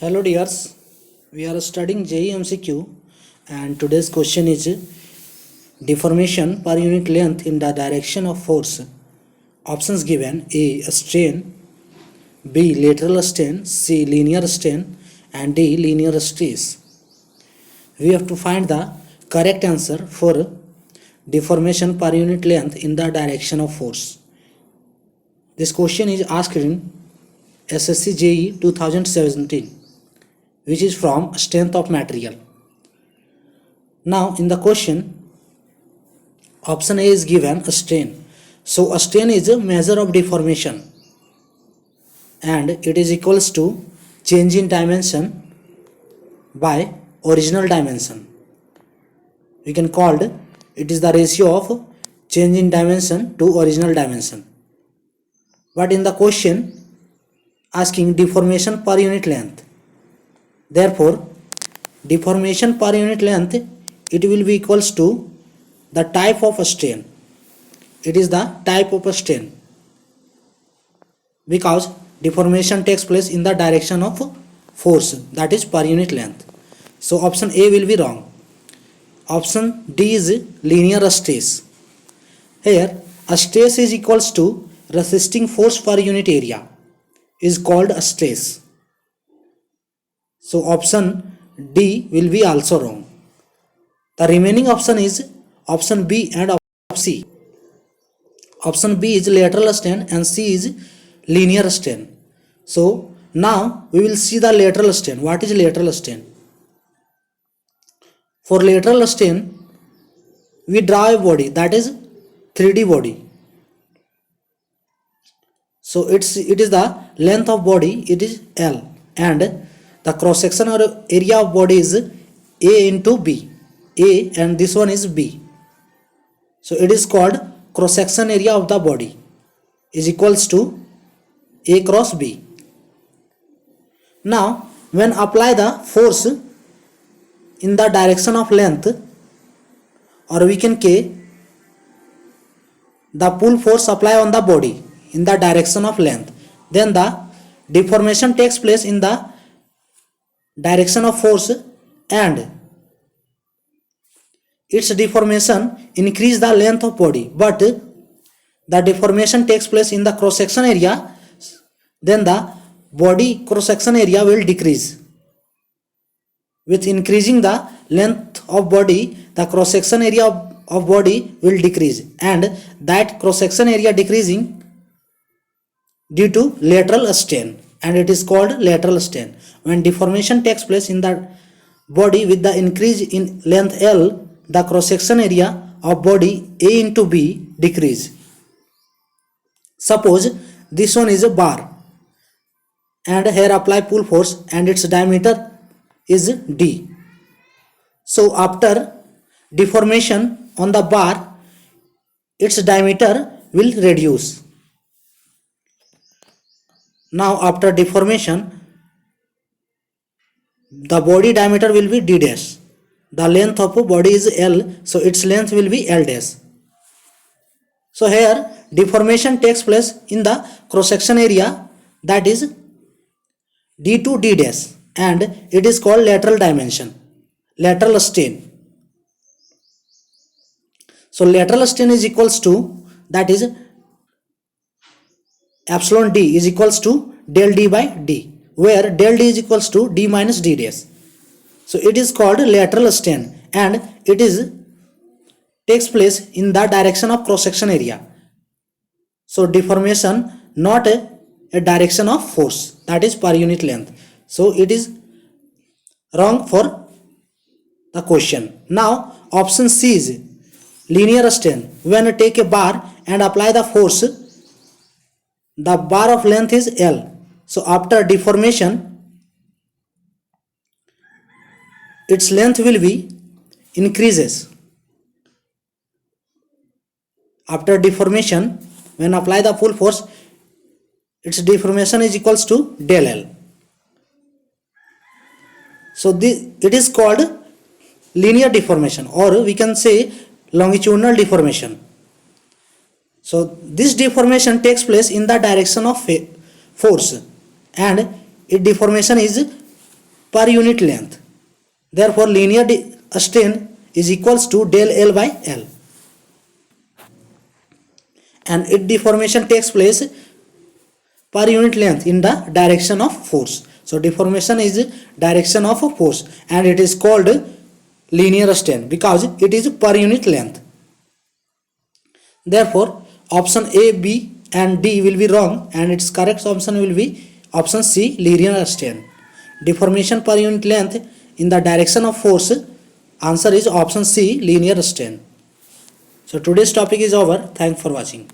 Hello dears, we are studying JEE MCQ and today's question is deformation per unit length in the direction of force. Options given: A. Strain, B. Lateral strain, C. Linear strain and D. Linear stress. We have to find the correct answer for deformation per unit length in the direction of force. This question is asked in SSC JEE 2017. Which is from strength of material. Now in the question, option A is given a strain. So a strain is a measure of deformation and it is equals to change in dimension by original dimension. We can call it is the ratio of change in dimension to original dimension. But in the question asking deformation per unit length, therefore, deformation per unit length, it will be equals to the type of a strain. It is the type of a strain because deformation takes place in the direction of force, that is per unit length. So option A will be wrong. Option D is linear stress. Here a stress is equals to resisting force per unit area is called a stress. So option D will be also wrong. The remaining option is option B and option C. Option B is lateral strain and C is linear strain. So now we will see the lateral strain. What is lateral strain? For lateral strain, we draw a body, that is 3D body. So it is the length of body, it is L, and the cross section or area of body is A into B. A and this one is B. So it is called cross section area of the body is equals to A cross B. Now when apply the force in the direction of length, or we can say the pull force apply on the body in the direction of length, then the deformation takes place in the direction of force and its deformation increase the length of body, but the deformation takes place in the cross section area, then the body cross section area will decrease. With increasing the length of body, the cross section area of body will decrease, and that cross section area decreasing due to lateral strain, and it is called lateral strain. When deformation takes place in the body with the increase in length L, the cross section area of body A into B decrease. Suppose this one is a bar and here apply pull force and its diameter is D. So after deformation on the bar, its diameter will reduce. Now after deformation, the body diameter will be D dash. The length of a body is L, so its length will be L dash. So here deformation takes place in the cross section area, that is D to D dash, and it is called lateral dimension, lateral strain. So lateral strain is equals to, that is epsilon D is equals to del D by D, where del D is equals to D minus D dash. So it is called lateral strain and it is takes place in the direction of cross section area. So deformation not a direction of force, that is per unit length. So it is wrong for the question. Now option C is linear strain. When you take a bar and apply the force, the bar of length is L. So after deformation, its length will be increases. After deformation, when apply the full force, its deformation is equals to del L. So it is called linear deformation, or we can say longitudinal deformation. So this deformation takes place in the direction of force and its deformation is per unit length. Therefore, linear strain is equals to del L by L. And its deformation takes place per unit length in the direction of force. So deformation is direction of force and it is called linear strain because it is per unit length. Therefore, option A, B and D will be wrong and its correct option will be option C, linear strain. Deformation per unit length in the direction of force, answer is option C, linear strain. So today's topic is over. Thanks for watching.